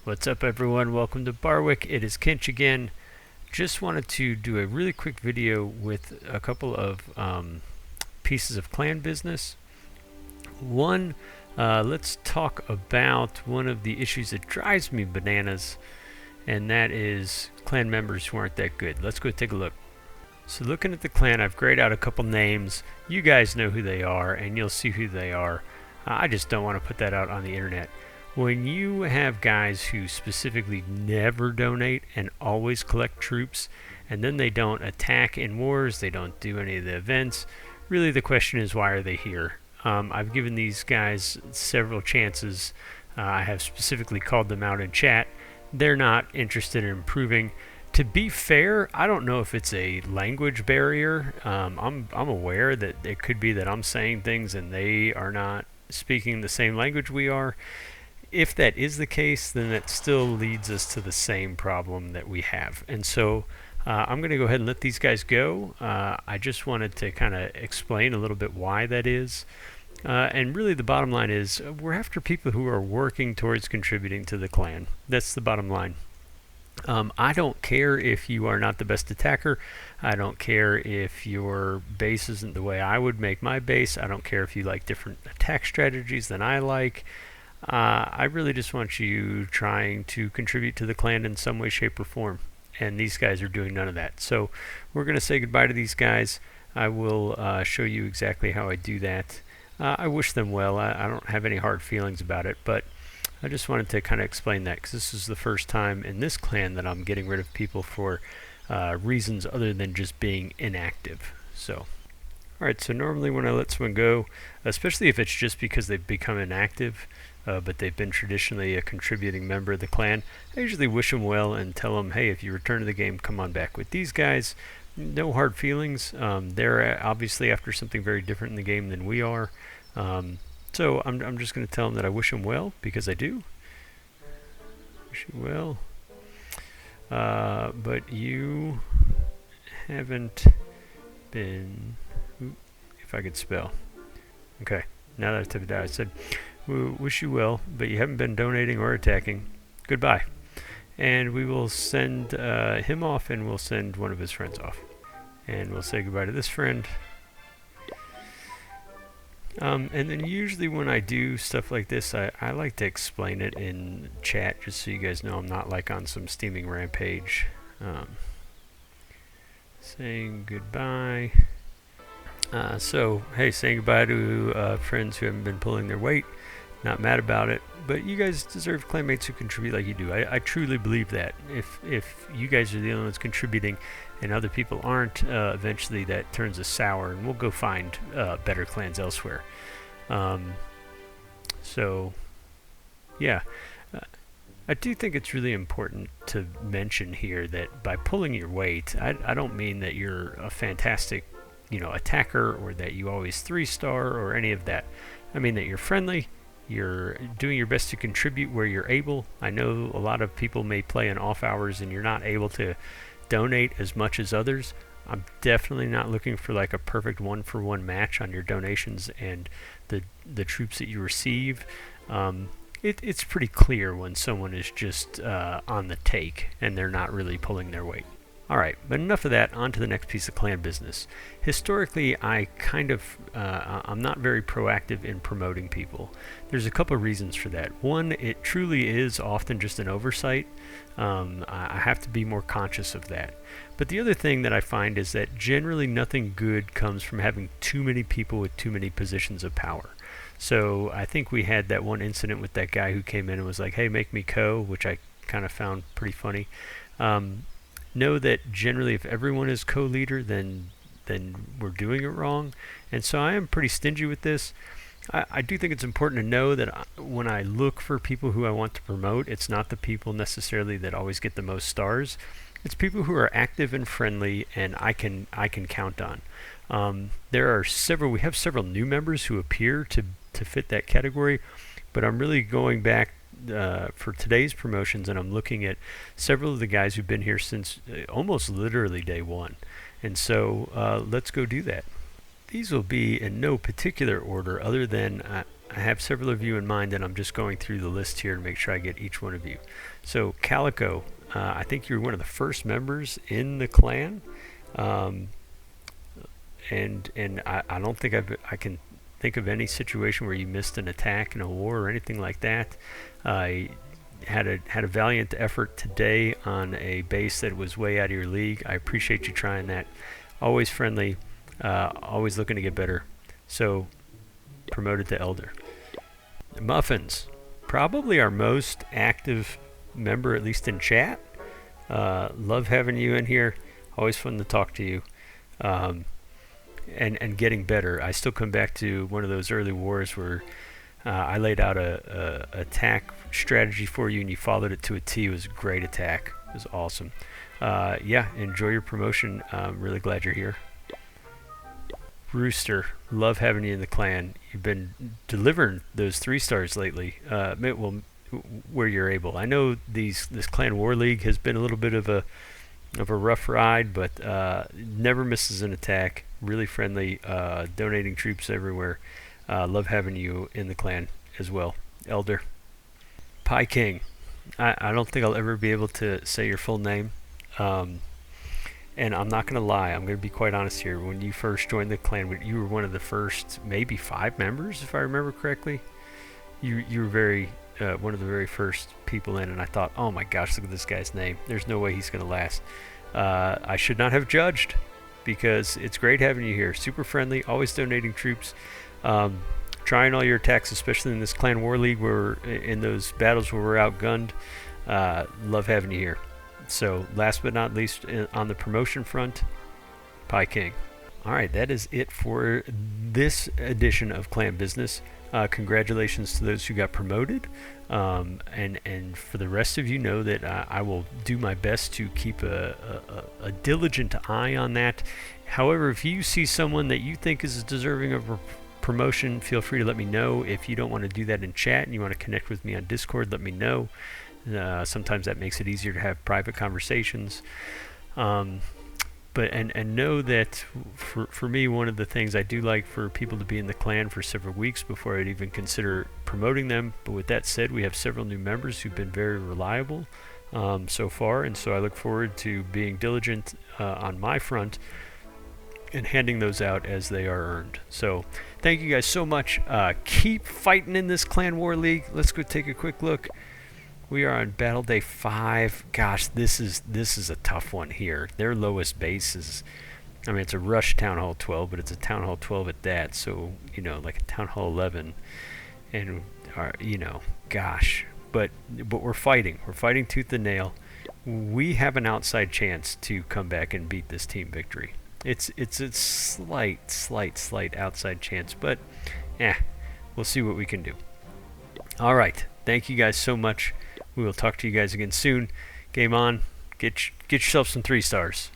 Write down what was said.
What's up everyone, welcome to Barwick. It is Kinch again. Just wanted to do a really quick video with a couple of pieces of clan business. One, let's talk about one of the issues that drives me bananas, and that is clan members who aren't that good. Let's go take a look. So looking at the clan, I've grayed out a couple names. You guys know who they are and you'll see who they are. I just don't want to put that out on the internet. When you have guys who specifically never donate and always collect troops, and then they don't attack in wars, they don't do any of the events, really the question is, why are they here? I've given these guys several chances. I have specifically called them out in chat. They're not interested in improving. To be fair, I don't know if it's a language barrier. I'm aware that it could be that I'm saying things and they are not speaking the same language we are. If that is the case, then that still leads us to the same problem that we have. And so I'm going to go ahead and let these guys go. I just wanted to kind of explain a little bit why that is. And really the bottom line is we're after people who are working towards contributing to the clan. That's the bottom line. I don't care if you are not the best attacker. I don't care if your base isn't the way I would make my base. I don't care if you like different attack strategies than I like. I really just want you trying to contribute to the clan in some way, shape, or form. And these guys are doing none of that. So we're going to say goodbye to these guys. I will show you exactly how I do that. I wish them well. I don't have any hard feelings about it, but I just wanted to kind of explain that because this is the first time in this clan that I'm getting rid of people for reasons other than just being inactive. So, alright, so normally when I let someone go, especially if it's just because they've become inactive, but they've been traditionally a contributing member of the clan, I usually wish them well and tell them, hey, if you return to the game, come on back. With these guys, no hard feelings. They're obviously after something very different in the game than we are. So I'm just going to tell them that I wish them well, because I do. Wish you well. But you haven't been... if I could spell. Okay, now that I typed it out, I said, we wish you well, but you haven't been donating or attacking. Goodbye. And we will send him off, and we'll send one of his friends off. And we'll say goodbye to this friend. And then usually when I do stuff like this, I like to explain it in chat, just so you guys know I'm not like on some steaming rampage. Saying goodbye. So, hey, saying goodbye to friends who haven't been pulling their weight. Not mad about it, but you guys deserve clanmates who contribute like you do. I truly believe that. If you guys are the only ones contributing and other people aren't, eventually that turns us sour and we'll go find better clans elsewhere. So, yeah. I do think it's really important to mention here that by pulling your weight, I don't mean that you're a fantastic, attacker, or that you always 3-star or any of that. I mean that you're friendly. You're doing your best to contribute where you're able. I know a lot of people may play in off hours and you're not able to donate as much as others. I'm definitely not looking for like a perfect one-for-one match on your donations and the troops that you receive. It's pretty clear when someone is just on the take and they're not really pulling their weight. Alright, but enough of that, on to the next piece of clan business. Historically, I'm not very proactive in promoting people. There's a couple of reasons for that. One, it truly is often just an oversight. I have to be more conscious of that. But the other thing that I find is that generally nothing good comes from having too many people with too many positions of power. So I think we had that one incident with that guy who came in and was like, hey, make me co, which I kind of found pretty funny. Know that generally if everyone is co-leader, then we're doing it wrong. And so I am pretty stingy with this. I do think it's important to know that when I look for people who I want to promote, it's not the people necessarily that always get the most stars. It's people who are active and friendly and I can count on. We have several new members who appear to fit that category, but I'm really going back for today's promotions, and I'm looking at several of the guys who've been here since almost literally day one. And so let's go do that. These will be in no particular order other than I have several of you in mind, and I'm just going through the list here to make sure I get each one of you. So Calico, I think you're one of the first members in the clan, and I don't think I can think of any situation where you missed an attack in a war or anything like that. Had a valiant effort today on a base that was way out of your league. I appreciate you trying that. Always friendly, always looking to get better. So promoted to Elder. Muffins, probably our most active member, at least in chat. Love having you in here. Always fun to talk to you. And getting better. I still come back to one of those early wars where I laid out a attack strategy for you and you followed it to a T. It was a great attack. It was awesome. Yeah, enjoy your promotion. I'm really glad you're here. Rooster, love having you in the clan. You've been delivering those 3 stars lately. Well, where you're able. I know this clan war league has been a little bit of a rough ride, but never misses an attack. Really friendly, donating troops everywhere. Love having you in the clan as well. Elder. Pie King. I don't think I'll ever be able to say your full name. And I'm not going to lie. I'm going to be quite honest here. When you first joined the clan, you were one of the first, maybe 5 members, if I remember correctly. You were very one of the very first people in, and I thought, oh my gosh, look at this guy's name. There's no way he's going to last. I should not have judged, because it's great having you here. Super friendly, always donating troops, trying all your attacks, especially in this clan war league where in those battles where we're outgunned. Love having you here. So last but not least, on the promotion front, Pie King. All right, that is it for this edition of Clan Business. Congratulations to those who got promoted, and for the rest of you, know that I will do my best to keep a diligent eye on that. However, if you see someone that you think is deserving of a promotion, feel free to let me know. If you don't want to do that in chat and you want to connect with me on Discord, let me know. Sometimes that makes it easier to have private conversations. But know that for me, one of the things I do like for people to be in the clan for several weeks before I'd even consider promoting them. But with that said, we have several new members who've been very reliable so far, and so I look forward to being diligent on my front and handing those out as they are earned. So thank you guys so much. Keep fighting in this Clan War League. Let's go take a quick look. We are on Battle Day 5. Gosh, this is a tough one here. Their lowest base is, I mean, it's a Rush Town Hall 12, but it's a Town Hall 12 at that. So, you know, like a Town Hall 11. And, you know, gosh. But we're fighting. We're fighting tooth and nail. We have an outside chance to come back and beat this team victory. It's a slight outside chance, but we'll see what we can do. All right. Thank you guys so much. We will talk to you guys again soon. Game on. Get yourself some 3 stars.